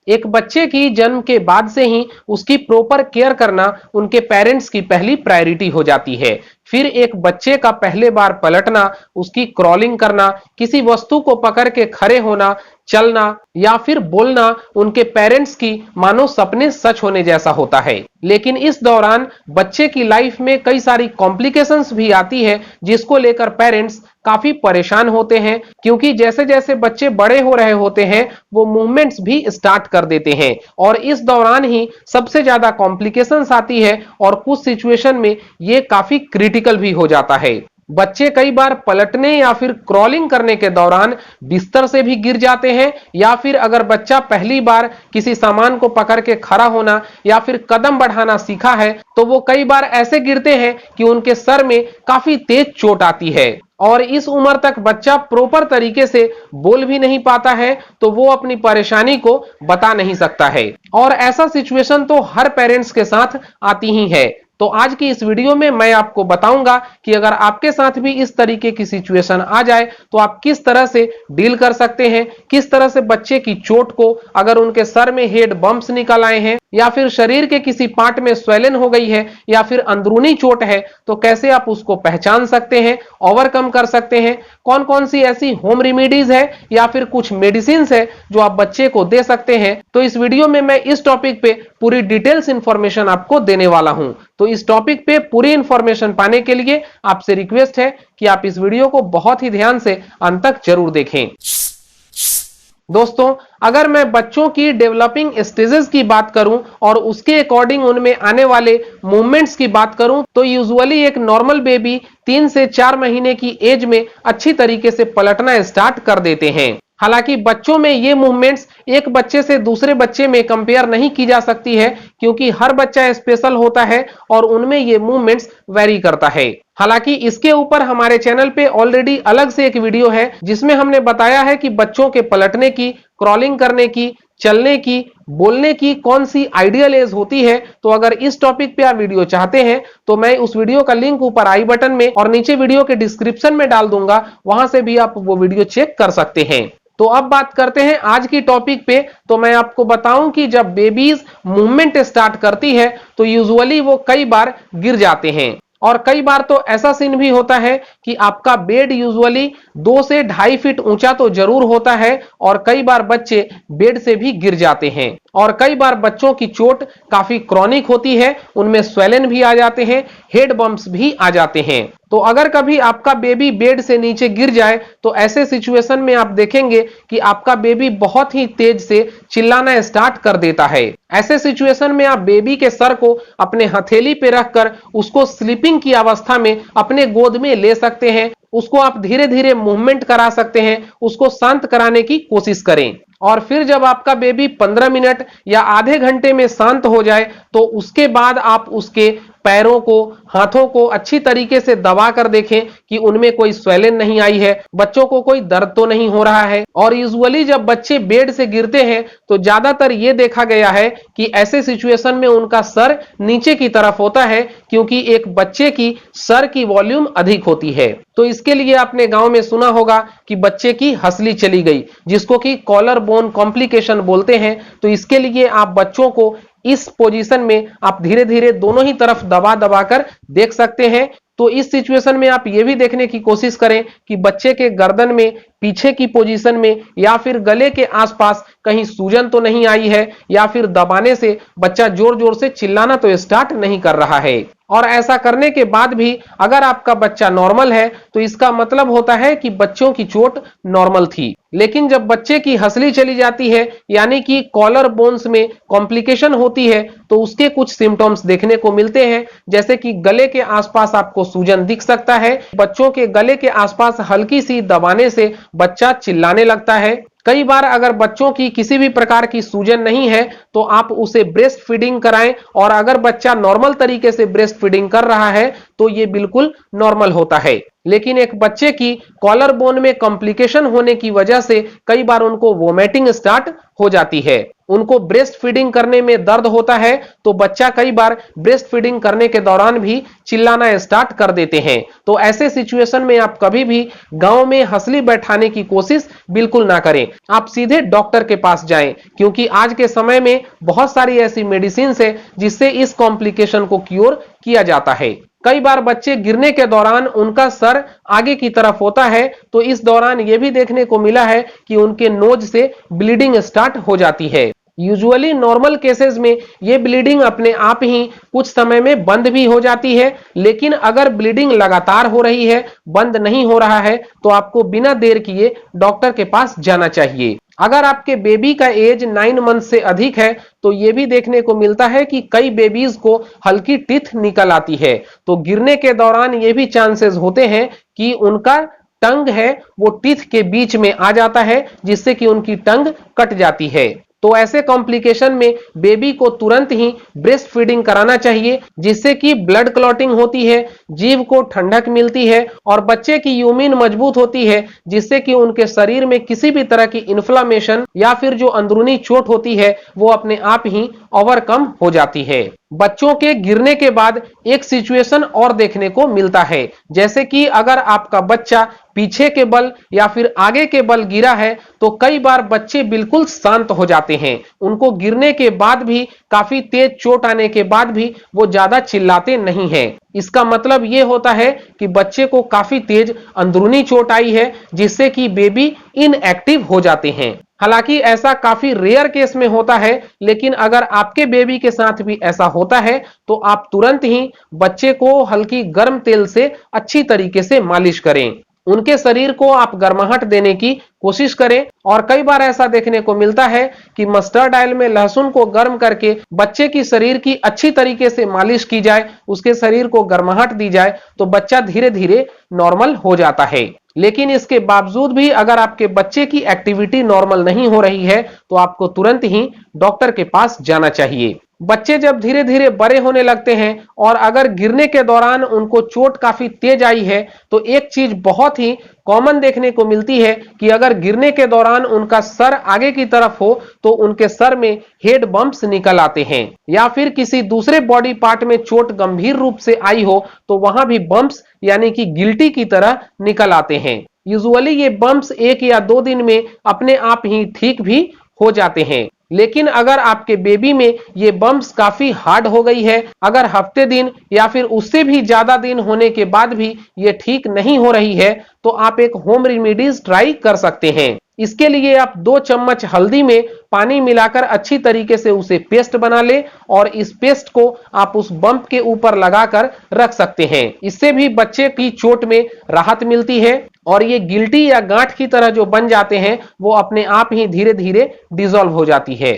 एक बच्चे की जन्म के बाद से ही उसकी प्रॉपर केयर करना उनके पेरेंट्स की पहली प्रायोरिटी हो जाती है। फिर एक बच्चे का पहले बार पलटना, उसकी क्रॉलिंग करना, किसी वस्तु को पकड़ के खड़े होना, चलना या फिर बोलना उनके पेरेंट्स की मानो सपने सच होने जैसा होता है। लेकिन इस दौरान बच्चे की लाइफ में कई सारी कॉम्प्लिकेशंस भी आती है, जिसको लेकर पेरेंट्स काफी परेशान होते हैं, क्योंकि जैसे जैसे बच्चे बड़े हो रहे होते हैं वो मूवमेंट्स भी स्टार्ट कर देते हैं और इस दौरान ही सबसे ज्यादा कॉम्प्लिकेशंस आती है और कुछ सिचुएशन में ये काफी क्रिटिकल भी हो जाता है। बच्चे कई बार पलटने या फिर क्रॉलिंग करने के दौरान बिस्तर से भी गिर जाते हैं, या फिर अगर बच्चा पहली बार किसी सामान को पकड़ के खड़ा होना या फिर कदम बढ़ाना सीखा है तो वो कई बार ऐसे गिरते हैं कि उनके सर में काफी तेज चोट आती है। और इस उम्र तक बच्चा प्रॉपर तरीके से बोल भी नहीं पाता है तो वो अपनी परेशानी को बता नहीं सकता है, और ऐसा सिचुएशन तो हर पेरेंट्स के साथ आती ही है। तो आज की इस वीडियो में मैं आपको बताऊंगा कि अगर आपके साथ भी इस तरीके की सिचुएशन आ जाए तो आप किस तरह से डील कर सकते हैं, किस तरह से बच्चे की चोट को, अगर उनके सर में हेड बम्प्स निकल आए हैं या फिर शरीर के किसी पार्ट में स्वेलन हो गई है या फिर अंदरूनी चोट है, तो कैसे आप उसको पहचान सकते हैं, ओवरकम कर सकते हैं। कौन कौन सी ऐसी होम रेमेडीज है या फिर कुछ मेडिसिन है जो आप बच्चे को दे सकते हैं। तो इस वीडियो में मैं इस टॉपिक पे पूरी डिटेल्स इंफॉर्मेशन आपको देने वाला हूं। तो इस टॉपिक पे पूरी इंफॉर्मेशन पाने के लिए आपसे रिक्वेस्ट है कि आप इस वीडियो को बहुत ही ध्यान से अंत तक जरूर देखें। दोस्तों, अगर मैं बच्चों की डेवलपिंग स्टेजेस की बात करूं और उसके अकॉर्डिंग उनमें आने वाले मूवमेंट्स की बात करूं तो यूजुअली एक नॉर्मल बेबी 3 से 4 महीने की एज में अच्छी तरीके से पलटना स्टार्ट कर देते हैं। हालांकि बच्चों में ये मूवमेंट्स एक बच्चे से दूसरे बच्चे में कंपेयर नहीं की जा सकती है, क्योंकि हर बच्चा स्पेशल होता है और उनमें ये मूवमेंट्स वेरी करता है। हालांकि इसके ऊपर हमारे चैनल पे ऑलरेडी अलग से एक वीडियो है जिसमें हमने बताया है कि बच्चों के पलटने की, क्रॉलिंग करने की, चलने की, बोलने की कौन सी आइडियल एज होती है। तो अगर इस टॉपिक पे आप वीडियो चाहते हैं तो मैं उस वीडियो का लिंक ऊपर आई बटन में और नीचे वीडियो के डिस्क्रिप्शन में डाल दूंगा, वहां से भी आप वो वीडियो चेक कर सकते हैं। तो अब बात करते हैं आज की टॉपिक पे। तो मैं आपको बताऊं कि जब बेबीज मूवमेंट स्टार्ट करती है तो यूजुअली वो कई बार गिर जाते हैं, और कई बार तो ऐसा सीन भी होता है कि आपका बेड यूजुअली 2 से 2.5 फीट ऊंचा तो जरूर होता है और कई बार बच्चे बेड से भी गिर जाते हैं। और कई बार बच्चों की चोट काफी क्रॉनिक होती है, उनमें स्वेलन भी आ जाते हैं, हेड बम्प्स भी आ जाते हैं। तो अगर कभी आपका बेबी बेड से नीचे गिर जाए तो ऐसे सिचुएशन में आप देखेंगे कि आपका बेबी बहुत ही तेज से चिल्लाना स्टार्ट कर देता है। ऐसे सिचुएशन में आप बेबी के सर को अपने हथेली पे रखकर उसको स्लीपिंग की अवस्था में अपने गोद में ले सकते हैं। उसको आप धीरे धीरे मूवमेंट करा सकते हैं, उसको शांत कराने की कोशिश करें। और फिर जब आपका बेबी 15 मिनट या आधे घंटे में शांत हो जाए तो उसके बाद आप उसके पैरों को, हाथों को अच्छी तरीके से दबा कर देखें कि उनमें कोई स्वेलन नहीं आई है, बच्चों को कोई दर्द तो नहीं हो रहा है। और यूजुअली जब बच्चे बेड से गिरते हैं तो ज्यादातर ये देखा गया है कि ऐसे सिचुएशन में उनका सर नीचे की तरफ होता है, क्योंकि एक बच्चे की सर की वॉल्यूम अधिक होती है। तो इसके लिए आपने गांव में सुना होगा कि बच्चे की हंसली चली गई, जिसको कि कॉलर बोन कॉम्प्लिकेशन बोलते हैं। तो इसके लिए आप बच्चों को इस पोजीशन में आप धीरे धीरे दोनों ही तरफ दबा दबा कर देख सकते हैं। तो इस सिचुएशन में आप ये भी देखने की कोशिश करें कि बच्चे के गर्दन में पीछे की पोजीशन में या फिर गले के आसपास कहीं सूजन तो नहीं आई है, या फिर दबाने से बच्चा जोर जोर से चिल्लाना तो स्टार्ट नहीं कर रहा है। और ऐसा करने के बाद भी अगर आपका बच्चा नॉर्मल है तो इसका मतलब होता है कि बच्चों की चोट नॉर्मल थी। लेकिन जब बच्चे की हंसली चली जाती है, यानी कि कॉलर बोन्स में कॉम्प्लिकेशन होती है, तो उसके कुछ सिम्टम्स देखने को मिलते हैं, जैसे कि गले के आसपास आपको सूजन दिख सकता है, बच्चों के गले के आसपास हल्की सी दबाने से बच्चा चिल्लाने लगता है। कई बार अगर बच्चों की किसी भी प्रकार की सूजन नहीं है तो आप उसे ब्रेस्ट फीडिंग कराएं, और अगर बच्चा नॉर्मल तरीके से ब्रेस्ट फीडिंग कर रहा है तो ये बिल्कुल नॉर्मल होता है। लेकिन एक बच्चे की कॉलर बोन में कॉम्प्लिकेशन होने की वजह से कई बार उनको वोमिटिंग स्टार्ट हो जाती है। उनको ब्रेस्ट फीडिंग करने में दर्द होता है तो बच्चा कई बार ब्रेस्ट फीडिंग करने के दौरान भी चिल्लाना स्टार्ट कर देते हैं। तो ऐसे सिचुएशन में आप कभी भी गांव में हंसली बैठाने की कोशिश बिल्कुल ना करें, आप सीधे डॉक्टर के पास जाएं, क्योंकि आज के समय में बहुत सारी ऐसी मेडिसिन है जिससे इस कॉम्प्लिकेशन को क्योर किया जाता है। कई बार बच्चे गिरने के दौरान उनका सर आगे की तरफ होता है तो इस दौरान यह भी देखने को मिला है कि उनके नोज से ब्लीडिंग स्टार्ट हो जाती है। यूजुअली नॉर्मल केसेस में ये ब्लीडिंग अपने आप ही कुछ समय में बंद भी हो जाती है, लेकिन अगर ब्लीडिंग लगातार हो रही है, बंद नहीं हो रहा है, तो आपको बिना देर किए डॉक्टर के पास जाना चाहिए। अगर आपके बेबी का एज 9 मंथ से अधिक है तो यह भी देखने को मिलता है कि कई बेबीज को हल्की टीथ निकल आती है। तो गिरने के दौरान ये भी चांसेस होते हैं कि उनका टंग है वो टीथ के बीच में आ जाता है, जिससे कि उनकी टंग कट जाती है। तो ऐसे कॉम्प्लिकेशन में बेबी को तुरंत ही ब्रेस्ट फीडिंग कराना चाहिए, जिससे कि ब्लड क्लॉटिंग होती है, जीभ को ठंडक मिलती है और बच्चे की यूमिन मजबूत होती है, जिससे कि उनके शरीर में किसी भी तरह की इन्फ्लामेशन या फिर जो अंदरूनी चोट होती है वो अपने आप ही ओवरकम हो जाती है। बच्चों के गिरने के बाद एक सिचुएशन और देखने को मिलता है, जैसे कि अगर आपका बच्चा पीछे के बल या फिर आगे के बल गिरा है तो कई बार बच्चे बिल्कुल शांत हो जाते हैं। उनको गिरने के बाद भी काफी तेज चोट आने के बाद भी वो ज्यादा चिल्लाते नहीं हैं। इसका मतलब ये होता है कि बच्चे को काफी तेज अंदरूनी चोट आई है, जिससे कि बेबी इनएक्टिव हो जाते हैं। हालांकि ऐसा काफी रेयर केस में होता है, लेकिन अगर आपके बेबी के साथ भी ऐसा होता है तो आप तुरंत ही बच्चे को हल्की गर्म तेल से अच्छी तरीके से मालिश करें। उनके शरीर को आप गर्माहट देने की कोशिश करें। और कई बार ऐसा देखने को मिलता है कि मस्टर्ड ऑयल में लहसुन को गर्म करके बच्चे की शरीर की अच्छी तरीके से मालिश की जाए, उसके शरीर को गर्माहट दी जाए तो बच्चा धीरे धीरे नॉर्मल हो जाता है। लेकिन इसके बावजूद भी अगर आपके बच्चे की एक्टिविटी नॉर्मल नहीं हो रही है तो आपको तुरंत ही डॉक्टर के पास जाना चाहिए। बच्चे जब धीरे धीरे बड़े होने लगते हैं और अगर गिरने के दौरान उनको चोट काफी तेज आई है तो एक चीज बहुत ही कॉमन देखने को मिलती है कि अगर गिरने के दौरान उनका सर आगे की तरफ हो तो उनके सर में हेड बम्प्स निकल आते हैं, या फिर किसी दूसरे बॉडी पार्ट में चोट गंभीर रूप से आई हो तो वहां भी बम्प्स यानी कि गिल्टी की तरह निकल आते हैं। यूजुअली ये बम्प्स 1 या 2 दिन में अपने आप ही ठीक भी हो जाते हैं। लेकिन अगर आपके बेबी में ये बम्प्स काफी हार्ड हो गई है, अगर हफ्ते दिन या फिर उससे भी ज्यादा दिन होने के बाद भी ये ठीक नहीं हो रही है तो आप एक होम रेमेडीज ट्राई कर सकते हैं। इसके लिए आप 2 चम्मच हल्दी में पानी मिलाकर अच्छी तरीके से उसे पेस्ट बना ले और इस पेस्ट को आप उस बम्प के ऊपर लगाकर रख सकते हैं। इससे भी बच्चे की चोट में राहत मिलती है और ये गिल्टी या गांठ की तरह जो बन जाते हैं वो अपने आप ही धीरे धीरे डिसॉल्व हो जाती है।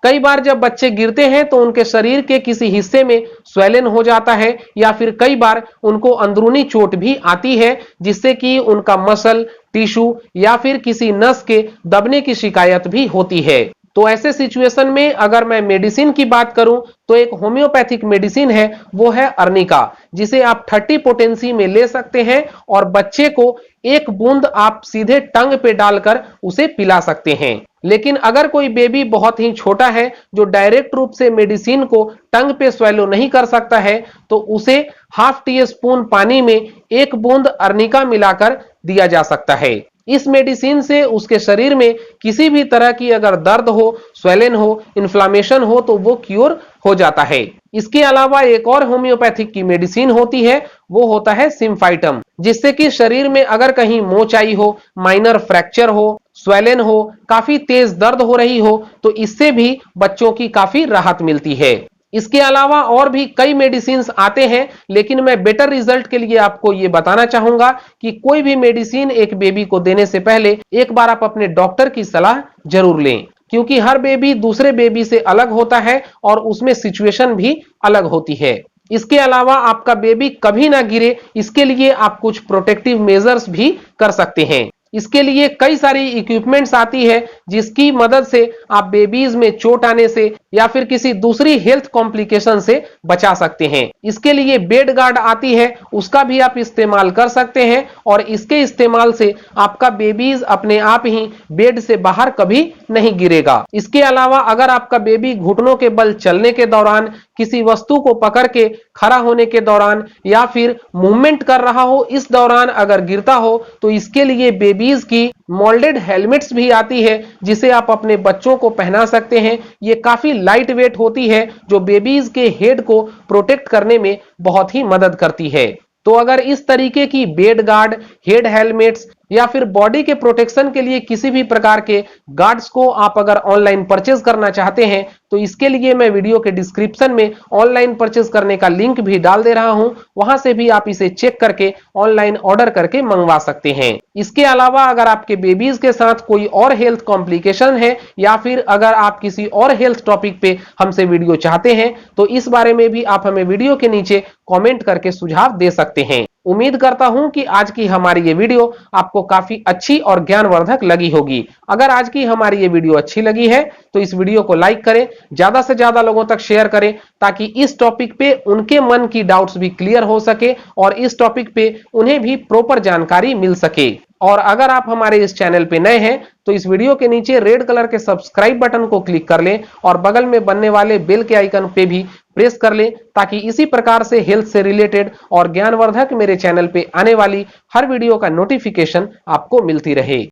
कई बार जब बच्चे गिरते हैं तो उनके शरीर के किसी हिस्से में स्वेलन हो जाता है या फिर कई बार उनको अंदरूनी चोट भी आती है, जिससे कि उनका मसल, टिश्यू या फिर किसी नस के दबने की शिकायत भी होती है। तो ऐसे सिचुएशन में अगर मैं मेडिसिन की बात करूं तो एक होम्योपैथिक मेडिसिन है, वो है अर्निका, जिसे आप 30 पोटेंसी में ले सकते हैं और बच्चे को 1 बूंद आप सीधे टंग पे डालकर उसे पिला सकते हैं। लेकिन अगर कोई बेबी बहुत ही छोटा है जो डायरेक्ट रूप से मेडिसिन को टंग पे स्वेलो नहीं कर सकता है तो उसे ½ टीस्पून पानी में 1 बूंद अर्निका मिलाकर दिया जा सकता है। इस मेडिसिन से उसके शरीर में किसी भी तरह की अगर दर्द हो, स्वेलन हो, इन्फ्लामेशन हो तो वो क्योर हो जाता है। इसके अलावा एक और होम्योपैथिक की मेडिसिन होती है, वो होता है सिम्फाइटम, जिससे कि शरीर में अगर कहीं मोच आई हो, माइनर फ्रैक्चर हो, स्वेलन हो, काफी तेज दर्द हो रही हो तो इससे भी बच्चों की काफी राहत मिलती है। इसके अलावा और भी कई मेडिसिन आते हैं, लेकिन मैं बेटर रिजल्ट के लिए आपको ये बताना चाहूंगा कि कोई भी मेडिसिन एक बेबी को देने से पहले एक बार आप अपने डॉक्टर की सलाह जरूर लें, क्योंकि हर बेबी दूसरे बेबी से अलग होता है और उसमें सिचुएशन भी अलग होती है। इसके अलावा आपका बेबी कभी ना गिरे इसके लिए आप कुछ प्रोटेक्टिव मेजर्स भी कर सकते हैं। इसके लिए कई सारी इक्विपमेंट्स आती है जिसकी मदद से आप बेबीज में चोट आने से या फिर किसी दूसरी हेल्थ कॉम्प्लिकेशन से बचा सकते हैं। इसके लिए बेड गार्ड आती है, उसका भी आप इस्तेमाल कर सकते हैं और इसके इस्तेमाल से आपका बेबीज अपने आप ही बेड से बाहर कभी नहीं गिरेगा। इसके अलावा अगर आपका बेबी घुटनों के बल चलने के दौरान, किसी वस्तु को पकड़ के खड़ा होने के दौरान या फिर मूवमेंट कर रहा हो, इस दौरान अगर गिरता हो तो इसके लिए बेबीज की मोल्डेड हेलमेट्स भी आती है जिसे आप अपने बच्चों को पहना सकते हैं। ये काफी लाइट वेट होती है जो बेबीज के हेड को प्रोटेक्ट करने में बहुत ही मदद करती है। तो अगर इस तरीके की बेड गार्ड, हेड हेलमेट्स या फिर बॉडी के प्रोटेक्शन के लिए किसी भी प्रकार के गार्ड्स को आप अगर ऑनलाइन परचेज करना चाहते हैं तो इसके लिए मैं वीडियो के डिस्क्रिप्शन में ऑनलाइन परचेज करने का लिंक भी डाल दे रहा हूं, वहां से भी आप इसे चेक करके ऑनलाइन ऑर्डर करके मंगवा सकते हैं। इसके अलावा अगर आपके बेबीज के साथ कोई और हेल्थ कॉम्प्लिकेशन है या फिर अगर आप किसी और हेल्थ टॉपिक पे हमसे वीडियो चाहते हैं तो इस बारे में भी आप हमें वीडियो के नीचे कमेंट करके सुझाव दे सकते हैं। उम्मीद करता हूं कि आज की हमारी ये वीडियो आपको काफी अच्छी और ज्ञानवर्धक लगी होगी। अगर आज की हमारी ये वीडियो अच्छी लगी है तो इस वीडियो को लाइक करें, ज्यादा से ज्यादा लोगों तक शेयर करें ताकि इस टॉपिक पे उनके मन की डाउट्स भी क्लियर हो सके और इस टॉपिक पे उन्हें भी प्रॉपर जानकारी मिल सके। और अगर आप हमारे इस चैनल पे नए हैं तो इस वीडियो के नीचे रेड कलर के सब्सक्राइब बटन को क्लिक कर लें और बगल में बनने वाले बेल के आइकन पे भी प्रेस कर लें ताकि इसी प्रकार से हेल्थ से रिलेटेड और ज्ञानवर्धक मेरे चैनल पे आने वाली हर वीडियो का नोटिफिकेशन आपको मिलती रहे।